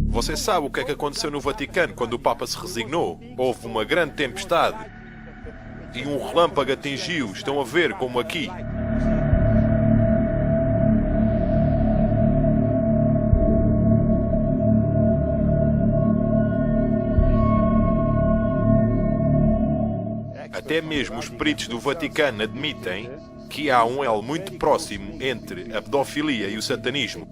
Você sabe o que é que aconteceu no Vaticano quando o Papa se resignou? Houve uma grande tempestade e um relâmpago atingiu. Estão a ver como aqui. Até mesmo os peritos do Vaticano admitem que há um elo muito próximo entre a pedofilia e o satanismo.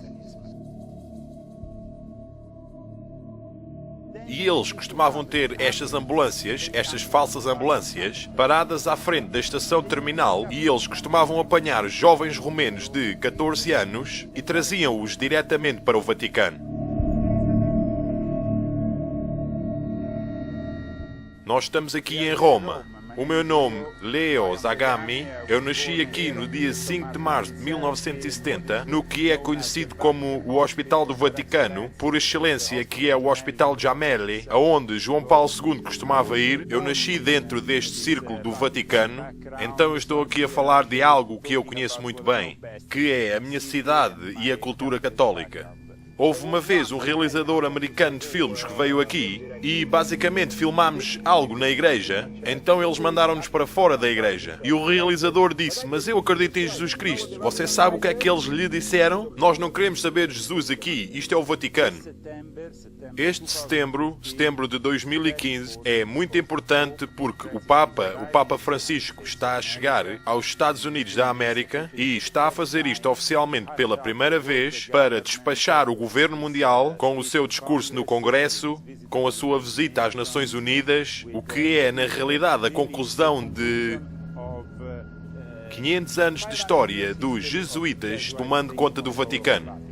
E eles costumavam ter estas ambulâncias, estas falsas ambulâncias, paradas à frente da estação terminal, e eles costumavam apanhar jovens romenos de 14 anos e traziam-os diretamente para o Vaticano. Nós estamos aqui em Roma. O meu nome, Leo Zagami. Eu nasci aqui no dia 5 de março de 1970, no que é conhecido como o Hospital do Vaticano, por excelência, que é o Hospital Gemelli, aonde João Paulo II costumava ir. Eu nasci dentro deste círculo do Vaticano, então eu estou aqui a falar de algo que eu conheço muito bem, que é a minha cidade e a cultura católica. Houve uma vez um realizador americano de filmes que veio aqui e basicamente filmámos algo na igreja, então eles mandaram-nos para fora da igreja. E o realizador disse: "Mas eu acredito em Jesus Cristo." Você sabe o que é que eles lhe disseram? "Nós não queremos saber de Jesus aqui, isto é o Vaticano." Este setembro de 2015, é muito importante porque o Papa Francisco, está a chegar aos Estados Unidos da América e está a fazer isto oficialmente pela primeira vez para despachar o governo mundial com o seu discurso no Congresso, com a sua visita às Nações Unidas, o que é, na realidade, a conclusão de 500 anos de história dos jesuítas tomando conta do Vaticano.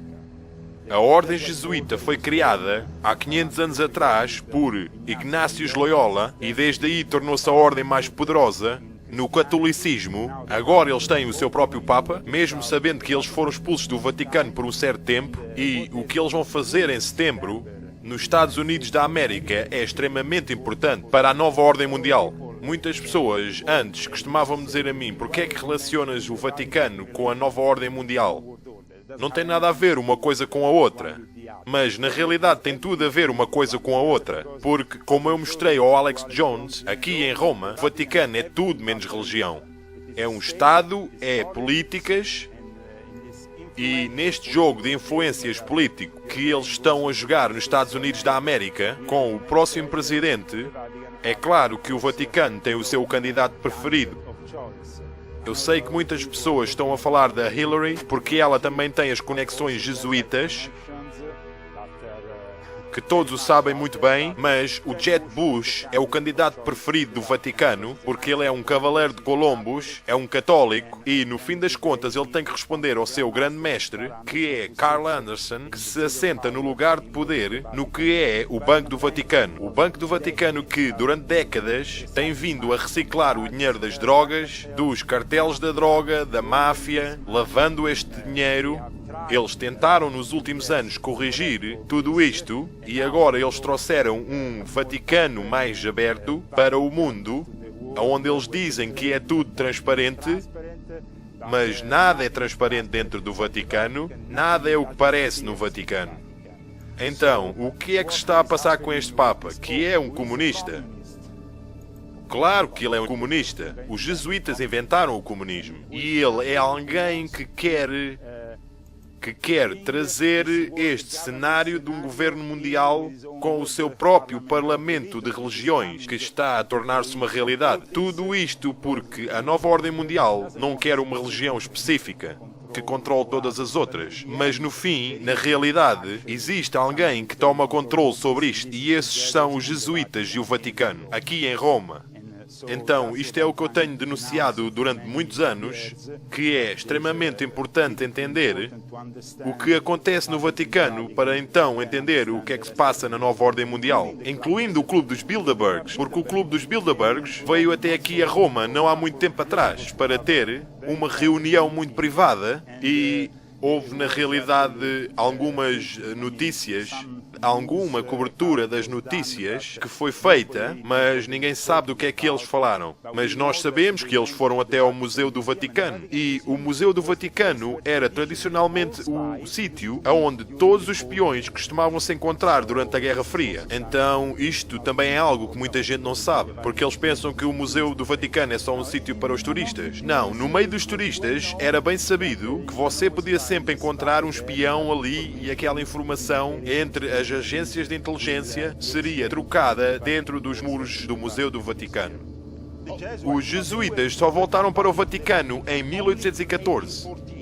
A Ordem Jesuíta foi criada há 500 anos atrás por Ignácio Loyola e desde aí tornou-se a ordem mais poderosa no catolicismo. Agora eles têm o seu próprio Papa, mesmo sabendo que eles foram expulsos do Vaticano por um certo tempo, e o que eles vão fazer em setembro nos Estados Unidos da América é extremamente importante para a nova ordem mundial. Muitas pessoas antes costumavam dizer a mim: "Porquê é que relacionas o Vaticano com a nova ordem mundial?" Não tem nada a ver uma coisa com a outra. Mas, na realidade, tem tudo a ver uma coisa com a outra. Porque, como eu mostrei ao Alex Jones, aqui em Roma, o Vaticano é tudo menos religião. É um Estado, é políticas, e neste jogo de influências político que eles estão a jogar nos Estados Unidos da América, com o próximo presidente, é claro que o Vaticano tem o seu candidato preferido. Eu sei que muitas pessoas estão a falar da Hillary porque ela também tem as conexões jesuítas, que todos o sabem muito bem, mas o Jeb Bush é o candidato preferido do Vaticano porque ele é um cavaleiro de Colombos, é um católico e, no fim das contas, ele tem que responder ao seu grande mestre, que é Carl Anderson, que se assenta no lugar de poder no que é o Banco do Vaticano. O Banco do Vaticano que, durante décadas, tem vindo a reciclar o dinheiro das drogas, dos cartéis da droga, da máfia, lavando este dinheiro. Eles tentaram nos últimos anos corrigir tudo isto e agora eles trouxeram um Vaticano mais aberto para o mundo, onde eles dizem que é tudo transparente, mas nada é transparente dentro do Vaticano, nada é o que parece no Vaticano. Então, o que é que se está a passar com este Papa, que é um comunista? Claro que ele é um comunista. Os jesuítas inventaram o comunismo e ele é alguém que quer trazer este cenário de um governo mundial com o seu próprio parlamento de religiões, que está a tornar-se uma realidade. Tudo isto porque a nova ordem mundial não quer uma religião específica que controle todas as outras. Mas no fim, na realidade, existe alguém que toma controle sobre isto, e esses são os jesuítas e o Vaticano, aqui em Roma. Então, isto é o que eu tenho denunciado durante muitos anos, que é extremamente importante entender o que acontece no Vaticano para então entender o que é que se passa na nova ordem mundial, incluindo o Clube dos Bilderbergs, porque o Clube dos Bilderbergs veio até aqui a Roma não há muito tempo atrás para ter uma reunião muito privada e houve, na realidade, algumas notícias alguma cobertura das notícias que foi feita, mas ninguém sabe do que é que eles falaram. Mas nós sabemos que eles foram até ao Museu do Vaticano. E o Museu do Vaticano era tradicionalmente o sítio onde todos os espiões costumavam se encontrar durante a Guerra Fria. Então isto também é algo que muita gente não sabe, porque eles pensam que o Museu do Vaticano é só um sítio para os turistas. Não, no meio dos turistas era bem sabido que você podia sempre encontrar um espião ali e aquela informação entre as agências de inteligência seria trocada dentro dos muros do Museu do Vaticano. Os jesuítas só voltaram para o Vaticano em 1814.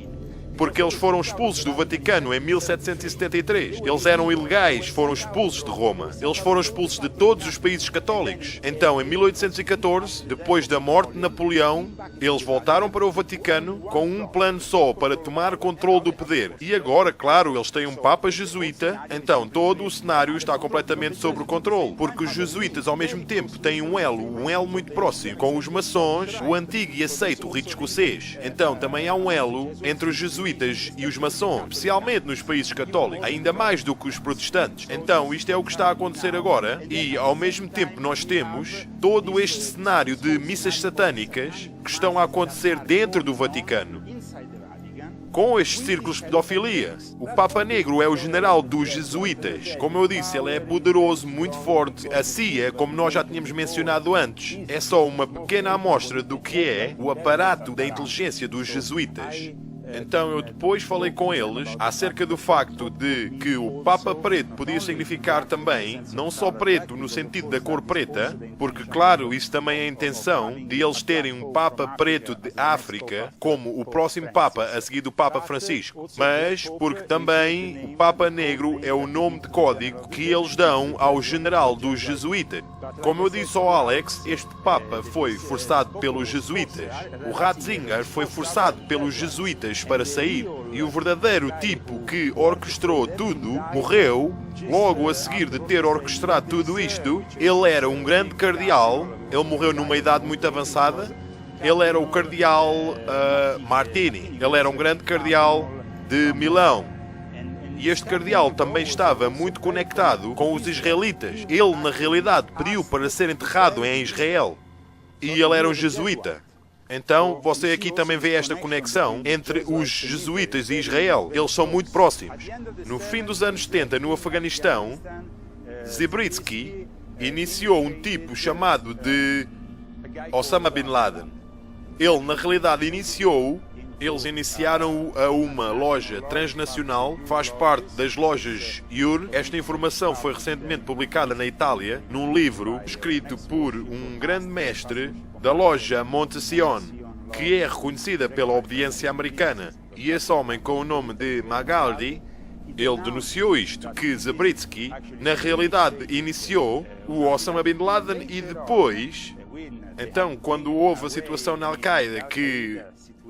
Porque eles foram expulsos do Vaticano em 1773. Eles eram ilegais, foram expulsos de Roma. Eles foram expulsos de todos os países católicos. Então, em 1814, depois da morte de Napoleão, eles voltaram para o Vaticano com um plano só para tomar controle do poder. E agora, claro, eles têm um Papa jesuíta, então todo o cenário está completamente sob o controle. Porque os jesuítas, ao mesmo tempo, têm um elo muito próximo com os maçons, o antigo e aceito rito escocês. Então, também há um elo entre os jesuítas e os maçons, especialmente nos países católicos, ainda mais do que os protestantes. Então, isto é o que está a acontecer agora e, ao mesmo tempo, nós temos todo este cenário de missas satânicas que estão a acontecer dentro do Vaticano. Com estes círculos de pedofilia. O Papa Negro é o general dos jesuítas. Como eu disse, ele é poderoso, muito forte. A CIA, como nós já tínhamos mencionado antes, é só uma pequena amostra do que é o aparato da inteligência dos jesuítas. Então eu depois falei com eles acerca do facto de que o Papa Preto podia significar também, não só preto no sentido da cor preta, porque claro, isso também é a intenção de eles terem um Papa Preto de África como o próximo Papa a seguir do Papa Francisco, mas porque também o Papa Negro é o nome de código que eles dão ao general dos jesuítas. Como eu disse ao Alex, este Papa foi forçado pelos jesuítas. O Ratzinger foi forçado pelos jesuítas para sair. E o verdadeiro tipo que orquestrou tudo morreu logo a seguir de ter orquestrado tudo isto. Ele era um grande cardeal. Ele morreu numa idade muito avançada. Ele era o cardeal Martini. Ele era um grande cardeal de Milão. E este cardeal também estava muito conectado com os israelitas. Ele, na realidade, pediu para ser enterrado em Israel. E ele era um jesuíta. Então, você aqui também vê esta conexão entre os jesuítas e Israel. Eles são muito próximos. No fim dos anos 70, no Afeganistão, Zabriskie iniciou um tipo chamado de Osama Bin Laden. Ele, na realidade, eles iniciaram a uma loja transnacional, faz parte das lojas IUR. Esta informação foi recentemente publicada na Itália, num livro escrito por um grande mestre da loja Montesione, que é reconhecida pela obediência americana. E esse homem, com o nome de Magaldi, ele denunciou isto, que Zabriskie, na realidade, iniciou o Osama Bin Laden e depois, então, quando houve a situação na Al-Qaeda que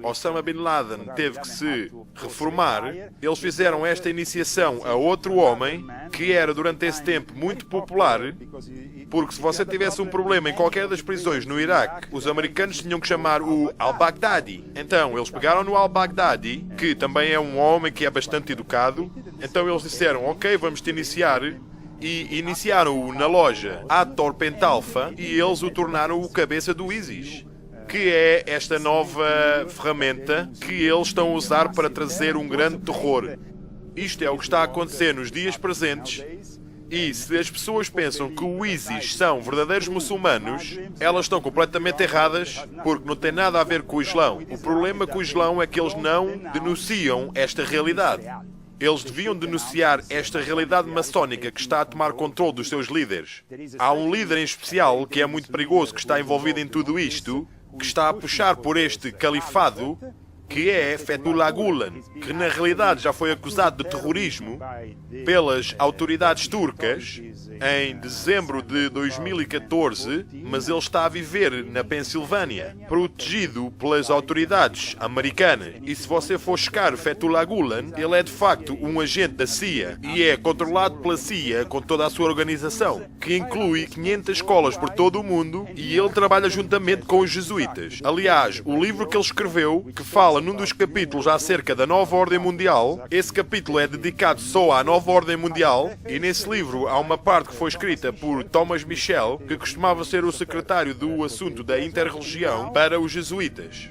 Osama Bin Laden teve que se reformar, eles fizeram esta iniciação a outro homem que era durante esse tempo muito popular, porque se você tivesse um problema em qualquer das prisões no Iraque, os americanos tinham que chamar o Al-Baghdadi. Então eles pegaram no Al-Baghdadi, que também é um homem que é bastante educado, então eles disseram, ok, vamos te iniciar, e iniciaram-o na loja Ator Pentalfa e eles o tornaram o cabeça do ISIS, que é esta nova ferramenta que eles estão a usar para trazer um grande terror. Isto é o que está a acontecer nos dias presentes, e se as pessoas pensam que o ISIS são verdadeiros muçulmanos, elas estão completamente erradas, porque não tem nada a ver com o Islão. O problema com o Islão é que eles não denunciam esta realidade. Eles deviam denunciar esta realidade maçónica que está a tomar controle dos seus líderes. Há um líder em especial que é muito perigoso, que está envolvido em tudo isto, que está a puxar por este califado, que é Fethullah Gulen, que na realidade já foi acusado de terrorismo pelas autoridades turcas em dezembro de 2014, mas ele está a viver na Pensilvânia, protegido pelas autoridades americanas. E se você for checar Fethullah Gulen, ele é de facto um agente da CIA e é controlado pela CIA com toda a sua organização, que inclui 500 escolas por todo o mundo, e ele trabalha juntamente com os jesuítas. Aliás, o livro que ele escreveu, que fala fala num dos capítulos acerca da nova ordem mundial. Esse capítulo é dedicado só à nova ordem mundial, e nesse livro há uma parte que foi escrita por Thomas Michel, que costumava ser o secretário do assunto da interreligião para os jesuítas.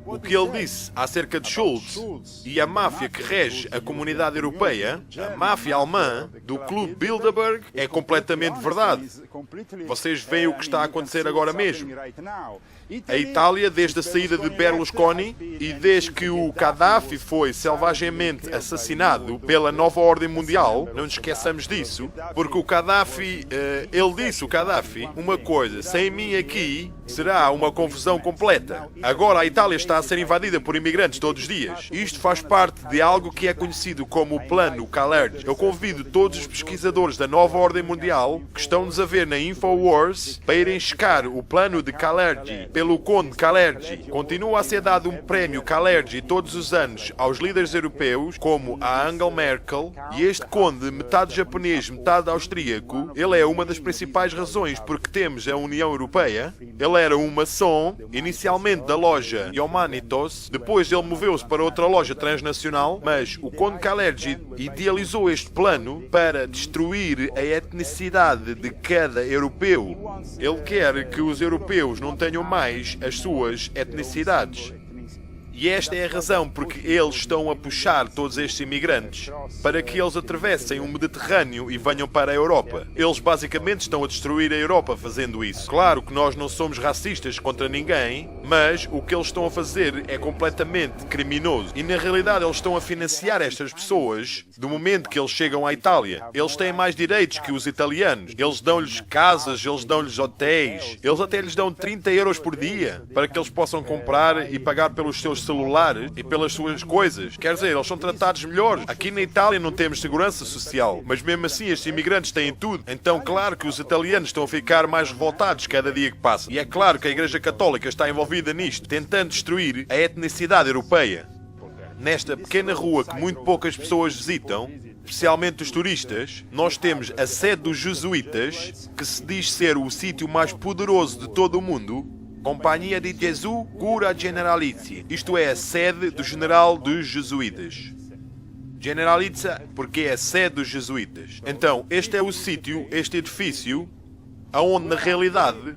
O que ele disse acerca de Schultz e a máfia que rege a comunidade europeia, a máfia alemã do Clube Bilderberg, é completamente verdade. Vocês veem o que está a acontecer agora mesmo. A Itália, desde a saída de Berlusconi e desde que o Gaddafi foi selvagemente assassinado pela nova ordem mundial, não nos esqueçamos disso, porque o Gaddafi, ele disse, o Gaddafi, uma coisa: sem mim aqui será uma confusão completa. Agora a Itália está a ser invadida por imigrantes todos os dias. Isto faz parte de algo que é conhecido como o Plano Kalergi. Eu convido todos os pesquisadores da nova ordem mundial que estão-nos a ver na Infowars para irem checar o plano de Kalergi pelo Conde Kalergi. Continua a ser dado um prémio Kalergi todos os anos aos líderes europeus, como a Angela Merkel, e este conde, metade japonês, metade austríaco, ele é uma das principais razões porque temos a União Europeia. Ele era um maçom, inicialmente da loja Humanitos, depois ele moveu-se para outra loja transnacional, mas o Conde Kalergi idealizou este plano para destruir a etnicidade de cada europeu. Ele quer que os europeus não tenham mais as suas etnicidades. E esta é a razão porque eles estão a puxar todos estes imigrantes para que eles atravessem o Mediterrâneo e venham para a Europa. Eles basicamente estão a destruir a Europa fazendo isso. Claro que nós não somos racistas contra ninguém, mas o que eles estão a fazer é completamente criminoso. E na realidade eles estão a financiar estas pessoas do momento que eles chegam à Itália. Eles têm mais direitos que os italianos. Eles dão-lhes casas, eles dão-lhes hotéis, eles até lhes dão 30 euros por dia para que eles possam comprar e pagar pelos seus celulares e pelas suas coisas. Quer dizer, eles são tratados melhor. Aqui na Itália não temos segurança social, mas mesmo assim estes imigrantes têm tudo. Então claro que os italianos estão a ficar mais revoltados cada dia que passa. E é claro que a Igreja Católica está envolvida nisto, tentando destruir a etnicidade europeia. Nesta pequena rua que muito poucas pessoas visitam, especialmente os turistas, nós temos a sede dos jesuítas, que se diz ser o sítio mais poderoso de todo o mundo, Companhia de Jesus Cura Generalizia. Isto é a sede do general dos jesuítas. Generalizia porque é a sede dos jesuítas. Então, este é o sítio, este edifício, onde na realidade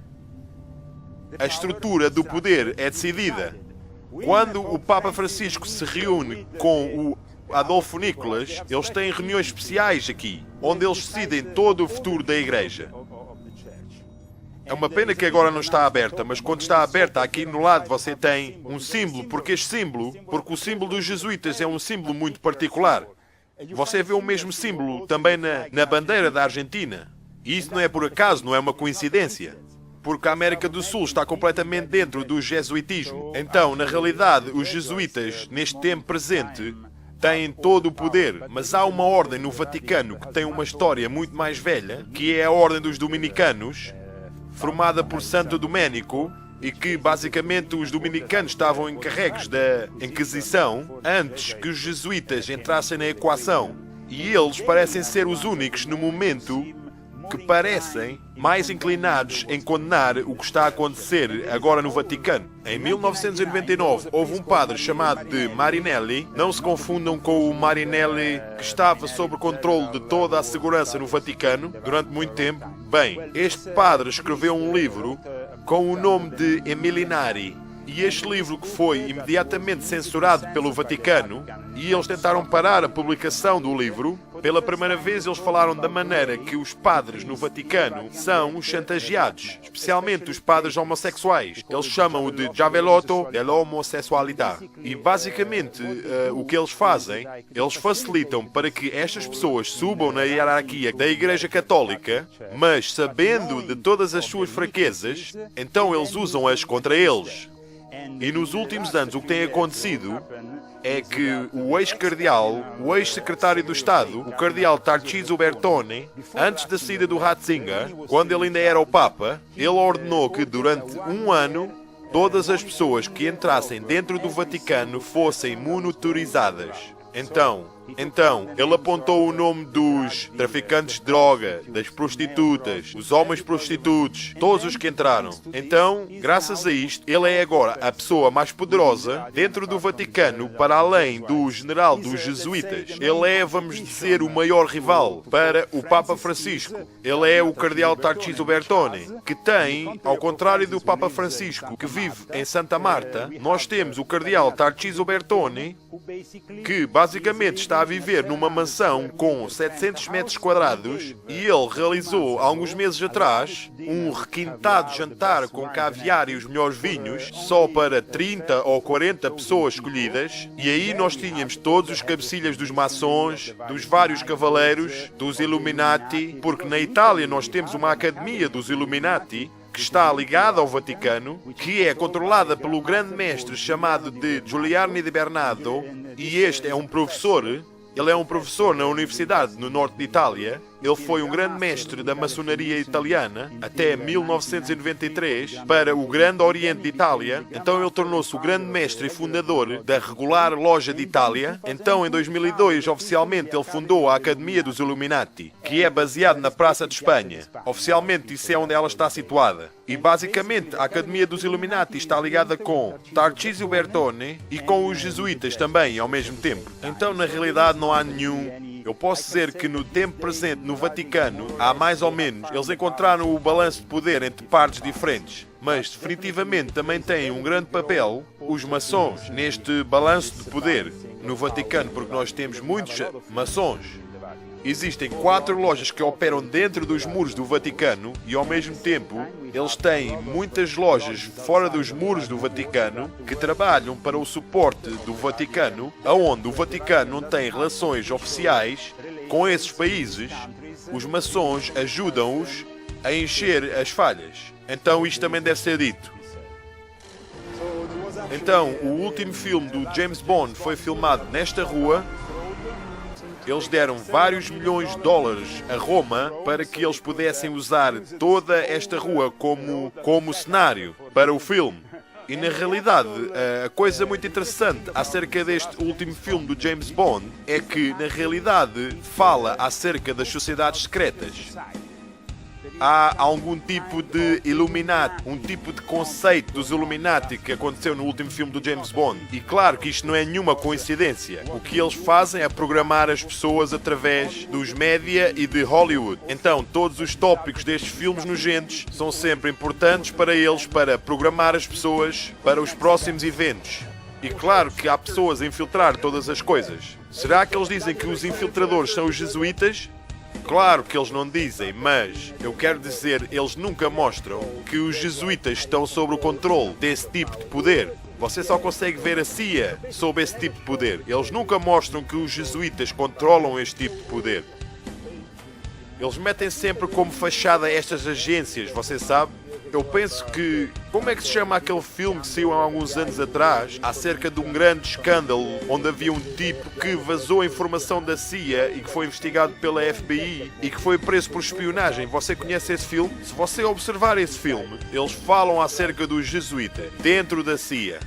a estrutura do poder é decidida. Quando o Papa Francisco se reúne com o Adolfo Nicolas, eles têm reuniões especiais aqui, onde eles decidem todo o futuro da Igreja. É uma pena que agora não está aberta, mas quando está aberta, aqui no lado você tem um símbolo, porque o símbolo dos jesuítas é um símbolo muito particular. Você vê o mesmo símbolo também na bandeira da Argentina. E isso não é por acaso, não é uma coincidência. Porque a América do Sul está completamente dentro do jesuitismo. Então, na realidade, os jesuítas, neste tempo presente, têm todo o poder. Mas há uma ordem no Vaticano que tem uma história muito mais velha, que é a Ordem dos Dominicanos, formada por Santo Doménico, e que basicamente os dominicanos estavam encarregues da Inquisição antes que os jesuítas entrassem na equação. E eles parecem ser os únicos no momento que parecem mais inclinados em condenar o que está a acontecer agora no Vaticano. Em 1999 houve um padre chamado de Marinelli. Não se confundam com o Marinelli que estava sob controle de toda a segurança no Vaticano durante muito tempo. Bem, este padre escreveu um livro com o nome de Emilinari. E este livro que foi imediatamente censurado pelo Vaticano, e eles tentaram parar a publicação do livro. Pela primeira vez eles falaram da maneira que os padres no Vaticano são chantageados, especialmente os padres homossexuais. Eles chamam-o de Giavellotto dell'omosessualità. E basicamente o que eles fazem, eles facilitam para que estas pessoas subam na hierarquia da Igreja Católica, mas sabendo de todas as suas fraquezas, então eles usam-as contra eles. E nos últimos anos o que tem acontecido é que o ex-cardeal, o ex-secretário do Estado, o cardeal Tarcísio Bertone, antes da saída do Ratzinger, quando ele ainda era o Papa, ele ordenou que durante um ano todas as pessoas que entrassem dentro do Vaticano fossem monitorizadas. Então, Então, ele apontou o nome dos traficantes de droga, das prostitutas, os homens prostitutos, todos os que entraram. Então, graças a isto, ele é agora a pessoa mais poderosa dentro do Vaticano, para além do general dos jesuítas. Ele é, vamos dizer, o maior rival para o Papa Francisco. Ele é o cardeal Tarcísio Bertone, que tem, ao contrário do Papa Francisco, que vive em Santa Marta, nós temos o cardeal Tarcísio Bertone, que basicamente está a viver numa mansão com 700 metros quadrados, e ele realizou, há alguns meses atrás, um requintado jantar com caviar e os melhores vinhos, só para 30 ou 40 pessoas escolhidas, e aí nós tínhamos todos os cabecilhas dos maçons, dos vários cavaleiros, dos Illuminati, porque na Itália nós temos uma academia dos Illuminati, que está ligada ao Vaticano, que é controlada pelo grande mestre chamado de Giuliani de Bernardo, e este é um professor. Ele é um professor na universidade no norte de Itália. Ele foi um grande mestre da maçonaria italiana até 1993 para o Grande Oriente de Itália. Então ele tornou-se o grande mestre e fundador da regular Loja de Itália. Então em 2002 oficialmente ele fundou a Academia dos Illuminati, que é baseada na Praça de Espanha. Oficialmente isso é onde ela está situada. E basicamente a Academia dos Illuminati está ligada com Tarcísio Bertone e com os jesuítas também ao mesmo tempo. Então na realidade não há nenhum... Eu posso dizer que no tempo presente no Vaticano, há mais ou menos, eles encontraram o balanço de poder entre partes diferentes. Mas definitivamente também têm um grande papel os maçons neste balanço de poder no Vaticano, porque nós temos muitos maçons. Existem 4 lojas que operam dentro dos muros do Vaticano e, ao mesmo tempo, eles têm muitas lojas fora dos muros do Vaticano que trabalham para o suporte do Vaticano, aonde o Vaticano não tem relações oficiais com esses países. Os maçons ajudam-os a encher as falhas. Então isto também deve ser dito. Então, o último filme do James Bond foi filmado nesta rua. Eles deram vários milhões de dólares a Roma para que eles pudessem usar toda esta rua como cenário para o filme. E na realidade, a coisa muito interessante acerca deste último filme do James Bond é que na realidade fala acerca das sociedades secretas. Há algum tipo de Illuminati, um tipo de conceito dos Illuminati que aconteceu no último filme do James Bond. E claro que isto não é nenhuma coincidência. O que eles fazem é programar as pessoas através dos média e de Hollywood. Então, todos os tópicos destes filmes nojentos são sempre importantes para eles, para programar as pessoas para os próximos eventos. E claro que há pessoas a infiltrar todas as coisas. Será que eles dizem que os infiltradores são os jesuítas? Claro que eles não dizem, mas eu quero dizer, eles nunca mostram que os jesuítas estão sob o controle desse tipo de poder. Você só consegue ver a CIA sob esse tipo de poder. Eles nunca mostram que os jesuítas controlam este tipo de poder. Eles metem sempre como fachada estas agências, você sabe? Eu penso que... Como é que se chama aquele filme que saiu há alguns anos atrás acerca de um grande escândalo onde havia um tipo que vazou a informação da CIA e que foi investigado pela FBI e que foi preso por espionagem? Você conhece esse filme? Se você observar esse filme, eles falam acerca dos jesuítas dentro da CIA.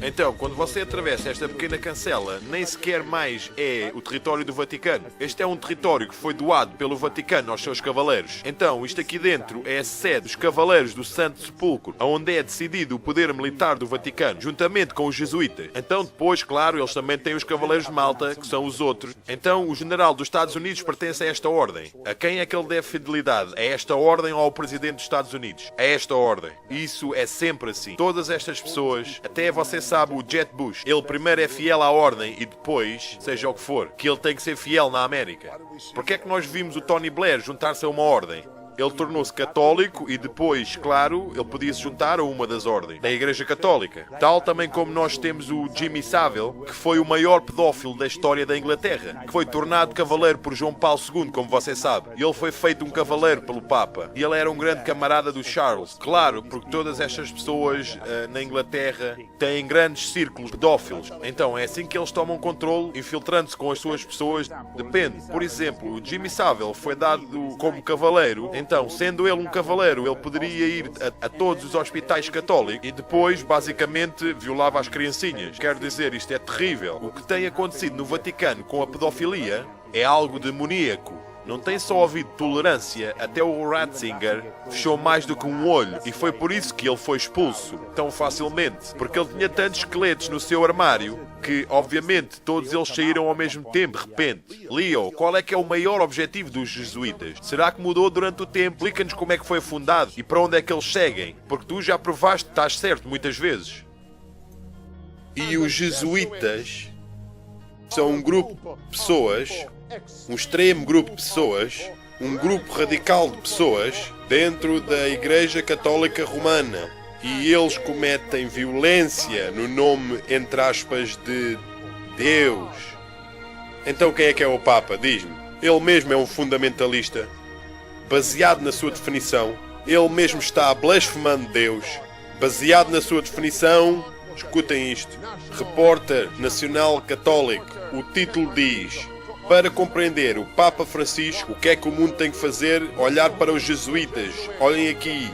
Então, quando você atravessa esta pequena cancela, nem sequer mais é o território do Vaticano. Este é um território que foi doado pelo Vaticano aos seus cavaleiros. Então, isto aqui dentro é a sede dos Cavaleiros do Santo Sepulcro, onde é decidido o poder militar do Vaticano, juntamente com os jesuítas. Então, depois, claro, eles também têm os Cavaleiros de Malta, que são os outros. Então, o general dos Estados Unidos pertence a esta ordem. A quem é que ele deve fidelidade? A esta ordem ou ao presidente dos Estados Unidos? A esta ordem. Isso é sempre assim. Todas estas pessoas, até você sabe o Jeb Bush, ele primeiro é fiel à ordem e depois, seja o que for, que ele tem que ser fiel na América. Porque é que nós vimos o Tony Blair juntar-se a uma ordem? Ele tornou-se católico e depois, claro, ele podia se juntar a uma das ordens da Igreja Católica. Tal também como nós temos o Jimmy Savile, que foi o maior pedófilo da história da Inglaterra, que foi tornado cavaleiro por João Paulo II, como você sabe. E ele foi feito um cavaleiro pelo Papa. E ele era um grande camarada do Charles. Claro, porque todas estas pessoas na Inglaterra têm grandes círculos pedófilos. Então é assim que eles tomam controle, infiltrando-se com as suas pessoas. Depende. Por exemplo, o Jimmy Savile foi dado como cavaleiro. Então, sendo ele um cavaleiro, ele poderia ir a todos os hospitais católicos e depois, basicamente, violava as criancinhas. Quero dizer, isto é terrível. O que tem acontecido no Vaticano com a pedofilia é algo demoníaco. Não tem só havido tolerância, até o Ratzinger fechou mais do que um olho e foi por isso que ele foi expulso tão facilmente, porque ele tinha tantos esqueletos no seu armário que, obviamente, todos eles saíram ao mesmo tempo, de repente. Leo, qual é que é o maior objetivo dos jesuítas? Será que mudou durante o tempo? Explica-nos como é que foi fundado e para onde é que eles seguem, porque tu já provaste que estás certo muitas vezes. E os jesuítas são um grupo de pessoas, um extremo grupo de pessoas, um grupo radical de pessoas dentro da Igreja Católica Romana. E eles cometem violência no nome, entre aspas, de Deus. Então quem é o Papa? Diz-me. Ele mesmo é um fundamentalista. Baseado na sua definição, ele mesmo está blasfemando Deus. Baseado na sua definição, escutem isto. Repórter Nacional Católico. O título diz: para compreender o Papa Francisco, o que é que o mundo tem que fazer? Olhar para os jesuítas. Olhem aqui,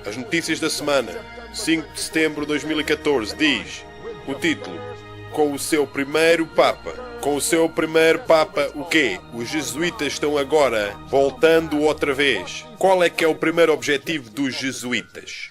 as notícias da semana. 5 de setembro de 2014 diz o título: com o seu primeiro Papa. Com o seu primeiro Papa, o quê? Os jesuítas estão agora voltando outra vez. Qual é que é o primeiro objetivo dos jesuítas?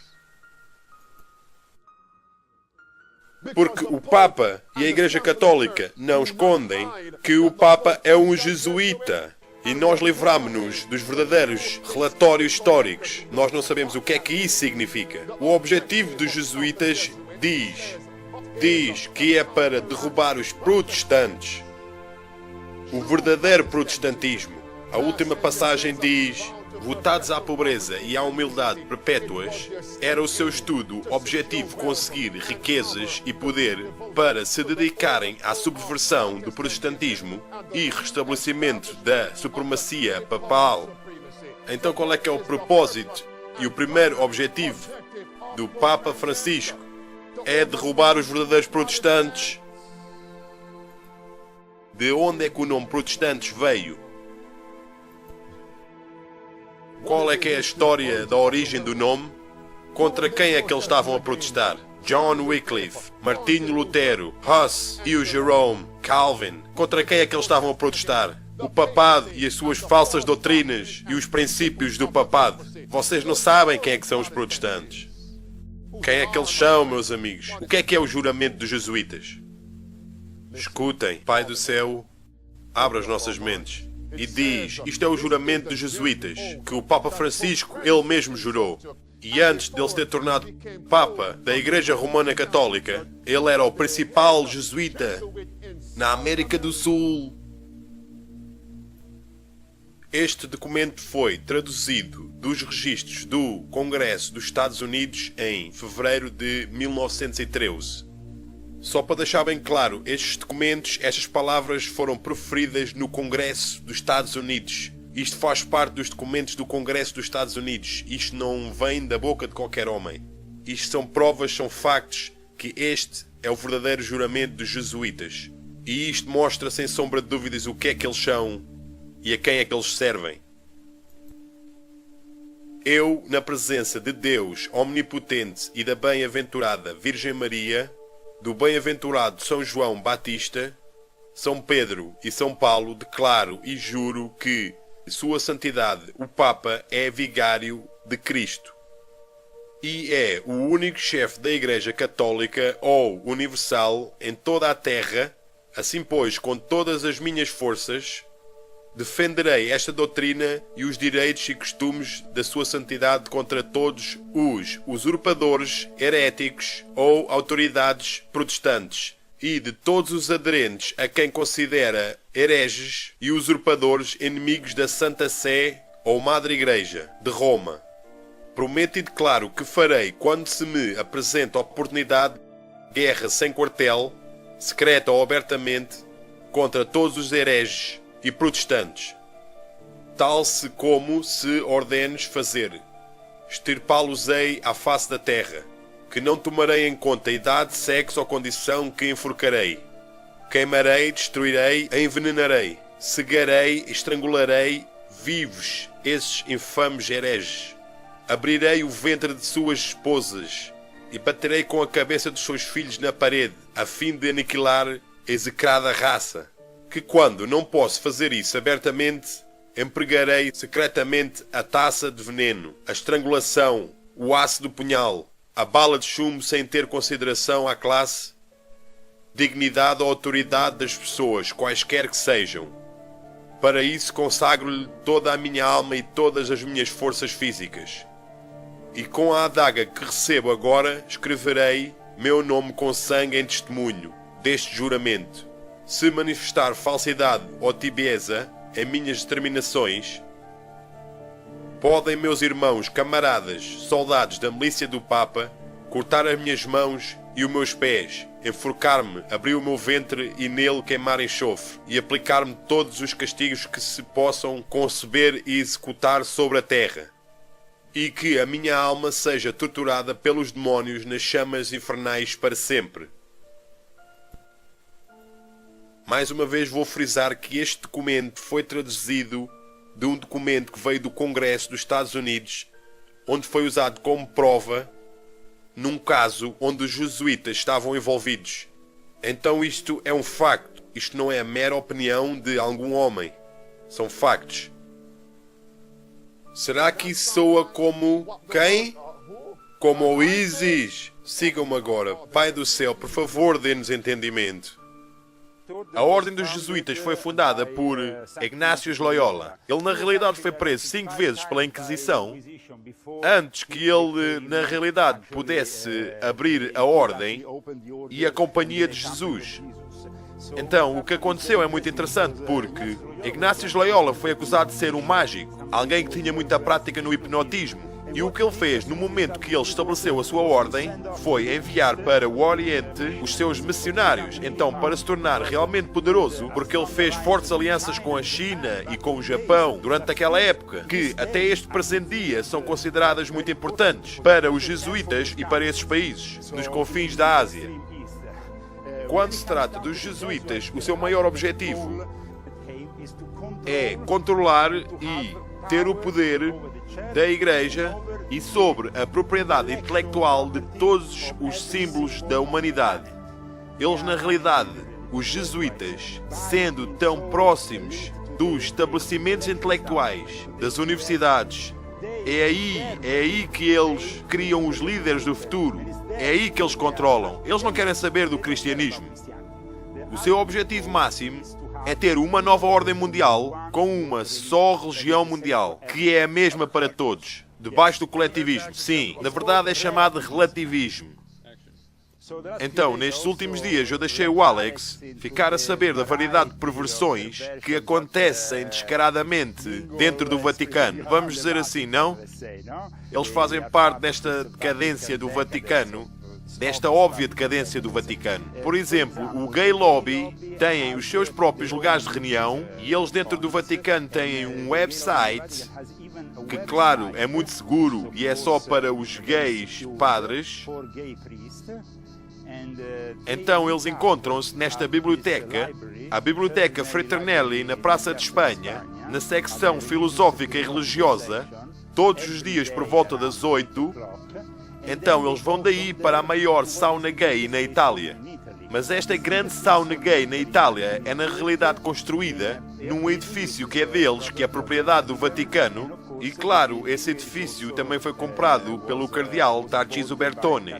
Porque o Papa e a Igreja Católica não escondem que o Papa é um jesuíta. E nós livramos-nos dos verdadeiros relatórios históricos. Nós não sabemos o que é que isso significa. O objetivo dos jesuítas diz que é para derrubar os protestantes. O verdadeiro protestantismo. A última passagem diz: votados à pobreza e à humildade perpétuas, era o seu estudo objetivo conseguir riquezas e poder para se dedicarem à subversão do protestantismo e restabelecimento da supremacia papal. Então qual é que é o propósito e o primeiro objetivo do Papa Francisco? É derrubar os verdadeiros protestantes. De onde é que o nome protestantes veio? Qual é que é a história da origem do nome? Contra quem é que eles estavam a protestar? John Wycliffe, Martinho Lutero, Huss e o Jerome, Calvin. Contra quem é que eles estavam a protestar? O papado e as suas falsas doutrinas e os princípios do papado. Vocês não sabem quem é que são os protestantes. Quem é que eles são, meus amigos? O que é o juramento dos jesuítas? Escutem, Pai do céu, abra as nossas mentes. E diz, isto é o juramento dos jesuítas, que o Papa Francisco, ele mesmo jurou. E antes de ele se ter tornado Papa da Igreja Romana Católica, ele era o principal jesuíta na América do Sul. Este documento foi traduzido dos registros do Congresso dos Estados Unidos em fevereiro de 1913. Só para deixar bem claro, estes documentos, estas palavras foram proferidas no Congresso dos Estados Unidos. Isto faz parte dos documentos do Congresso dos Estados Unidos. Isto não vem da boca de qualquer homem. Isto são provas, são factos que este é o verdadeiro juramento dos jesuítas. E isto mostra sem sombra de dúvidas o que é que eles são e a quem é que eles servem. Eu, na presença de Deus Omnipotente e da bem-aventurada Virgem Maria, do bem-aventurado São João Batista, São Pedro e São Paulo, declaro e juro que Sua Santidade, o Papa, é vigário de Cristo e é o único chefe da Igreja Católica ou Universal em toda a Terra. Assim pois, com todas as minhas forças, defenderei esta doutrina e os direitos e costumes da Sua Santidade contra todos os usurpadores, heréticos ou autoridades protestantes e de todos os aderentes a quem considera hereges e usurpadores inimigos da Santa Sé ou Madre Igreja de Roma. Prometo e declaro que farei, quando se me apresenta a oportunidade, guerra sem quartel, secreta ou abertamente, contra todos os hereges e protestantes, tal se como se ordenes fazer. Extirpá-los-ei à face da terra, que não tomarei em conta idade, sexo ou condição, que enforcarei. Queimarei, destruirei, envenenarei, cegarei, estrangularei, vivos esses infames hereges. Abrirei o ventre de suas esposas e baterei com a cabeça dos seus filhos na parede, a fim de aniquilar a execrada raça. Que quando não posso fazer isso abertamente, empregarei secretamente a taça de veneno, a estrangulação, o ácido punhal, a bala de chumbo sem ter consideração à classe, dignidade ou autoridade das pessoas, quaisquer que sejam. Para isso consagro-lhe toda a minha alma e todas as minhas forças físicas. E com a adaga que recebo agora, escreverei meu nome com sangue em testemunho deste juramento. Se manifestar falsidade ou tibieza em minhas determinações, podem meus irmãos, camaradas, soldados da milícia do Papa, cortar as minhas mãos e os meus pés, enforcar-me, abrir o meu ventre e nele queimar enxofre, e aplicar-me todos os castigos que se possam conceber e executar sobre a terra. E que a minha alma seja torturada pelos demónios nas chamas infernais para sempre. Mais uma vez vou frisar que este documento foi traduzido de um documento que veio do Congresso dos Estados Unidos, onde foi usado como prova num caso onde os jesuítas estavam envolvidos. Então isto é um facto, isto não é a mera opinião de algum homem, são factos. Será que isso soa como quem? Como o Isis? Sigam-me agora. Pai do céu, por favor, dê-nos entendimento. A Ordem dos Jesuítas foi fundada por Ignácio Loyola. Ele, na realidade, foi preso 5 vezes pela Inquisição, antes que ele, na realidade, pudesse abrir a Ordem e a Companhia de Jesus. Então, o que aconteceu é muito interessante, porque Ignácio Loyola foi acusado de ser um mágico, alguém que tinha muita prática no hipnotismo. E o que ele fez no momento que ele estabeleceu a sua ordem foi enviar para o Oriente os seus missionários. Então, para se tornar realmente poderoso, porque ele fez fortes alianças com a China e com o Japão durante aquela época, que até este presente dia são consideradas muito importantes para os jesuítas e para esses países, nos confins da Ásia. Quando se trata dos jesuítas, o seu maior objetivo é controlar e ter o poder da Igreja e sobre a propriedade intelectual de todos os símbolos da humanidade. Eles, na realidade, os jesuítas, sendo tão próximos dos estabelecimentos intelectuais, das universidades, é aí que eles criam os líderes do futuro. É aí que eles controlam. Eles não querem saber do cristianismo. O seu objetivo máximo é ter uma nova ordem mundial com uma só religião mundial, que é a mesma para todos, debaixo do coletivismo. Sim, na verdade é chamado relativismo. Então, nestes últimos dias, eu deixei o Alex ficar a saber da variedade de perversões que acontecem descaradamente dentro do Vaticano. Vamos dizer assim, não? Eles fazem parte desta decadência do Vaticano, desta óbvia decadência do Vaticano. Por exemplo, o gay lobby tem os seus próprios lugares de reunião e eles dentro do Vaticano têm um website que, claro, é muito seguro e é só para os gays padres. Então eles encontram-se nesta biblioteca, a Biblioteca Fraternelli, na Praça de Espanha, na secção filosófica e religiosa, todos os dias por volta das 8. Então eles vão daí para a maior sauna gay na Itália. Mas esta grande sauna gay na Itália é na realidade construída num edifício que é deles, que é propriedade do Vaticano. E claro, esse edifício também foi comprado pelo cardeal Tarcísio Bertone,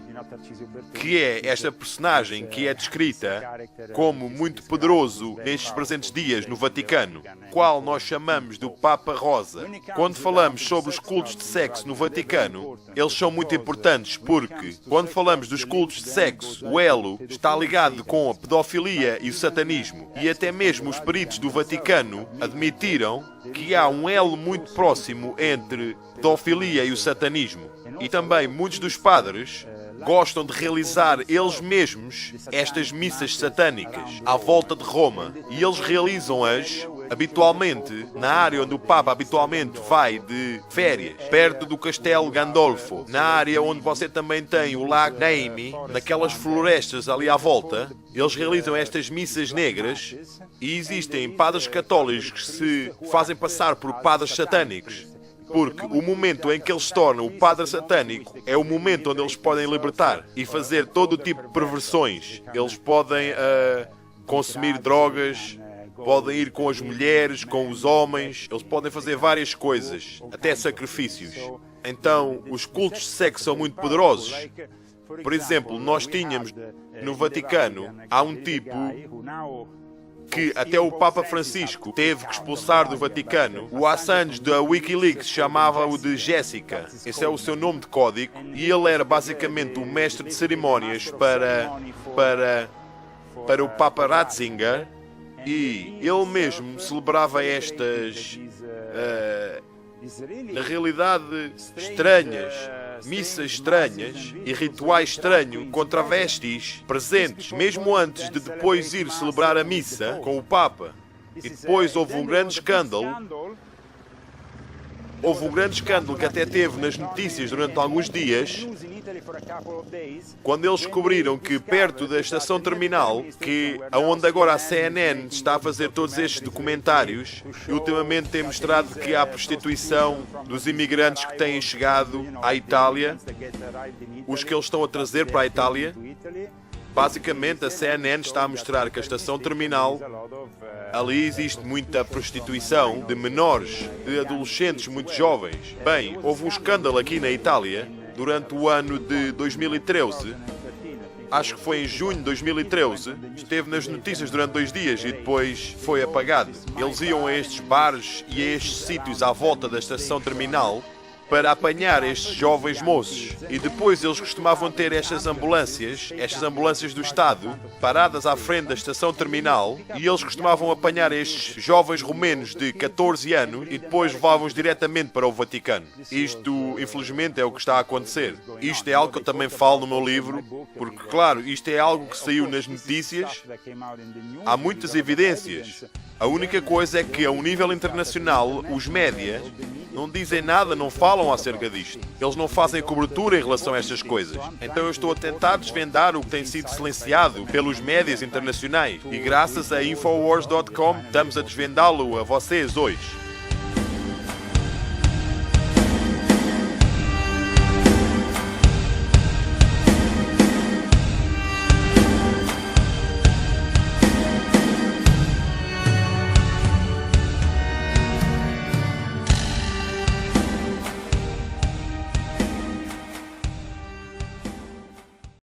que é esta personagem que é descrita como muito poderoso nestes presentes dias no Vaticano, qual nós chamamos do Papa Rosa. Quando falamos sobre os cultos de sexo no Vaticano, eles são muito importantes porque, quando falamos dos cultos de sexo, o elo está ligado com a pedofilia e o satanismo. E até mesmo os peritos do Vaticano admitiram que há um elo muito próximo entre pedofilia e o satanismo. E também muitos dos padres gostam de realizar eles mesmos estas missas satânicas à volta de Roma. E eles realizam-as habitualmente, na área onde o Papa habitualmente vai de férias, perto do Castelo Gandolfo, na área onde você também tem o Lago Nemi, naquelas florestas ali à volta, eles realizam estas missas negras e existem padres católicos que se fazem passar por padres satânicos. Porque o momento em que eles se tornam o padre satânico é o momento onde eles podem libertar e fazer todo o tipo de perversões. Eles podem consumir drogas, podem ir com as mulheres, com os homens, eles podem fazer várias coisas, até sacrifícios. Então, os cultos de sexo são muito poderosos. Por exemplo, nós tínhamos no Vaticano, há um tipo que até o Papa Francisco teve que expulsar do Vaticano. O Assange da Wikileaks chamava-o de Jéssica. Esse é o seu nome de código. E ele era basicamente o mestre de cerimónias para o Papa Ratzinger. E ele mesmo celebrava estas, na realidade, estranhas, missas estranhas e rituais estranhos com travestis presentes, mesmo antes de depois ir celebrar a missa com o Papa. E depois houve um grande escândalo. Houve um grande escândalo que até teve nas notícias durante alguns dias, quando eles descobriram que perto da estação terminal, onde agora a CNN está a fazer todos estes documentários, e ultimamente tem mostrado que há prostituição dos imigrantes que têm chegado à Itália, os que eles estão a trazer para a Itália. Basicamente, a CNN está a mostrar que a estação terminal, ali existe muita prostituição de menores, de adolescentes muito jovens. Bem, houve um escândalo aqui na Itália, durante o ano de 2013, acho que foi em junho de 2013, esteve nas notícias durante 2 dias e depois foi apagado. Eles iam a estes bares e a estes sítios à volta da estação terminal para apanhar estes jovens moços. E depois eles costumavam ter estas ambulâncias do Estado, paradas à frente da estação terminal, e eles costumavam apanhar estes jovens romenos de 14 anos e depois levavam-os diretamente para o Vaticano. Isto, infelizmente, é o que está a acontecer. Isto é algo que eu também falo no meu livro, porque, claro, isto é algo que saiu nas notícias. Há muitas evidências. A única coisa é que, a um nível internacional, os média não dizem nada, não falam acerca disto. Eles não fazem cobertura em relação a estas coisas. Então eu estou a tentar desvendar o que tem sido silenciado pelos médias internacionais. E graças a Infowars.com estamos a desvendá-lo a vocês hoje.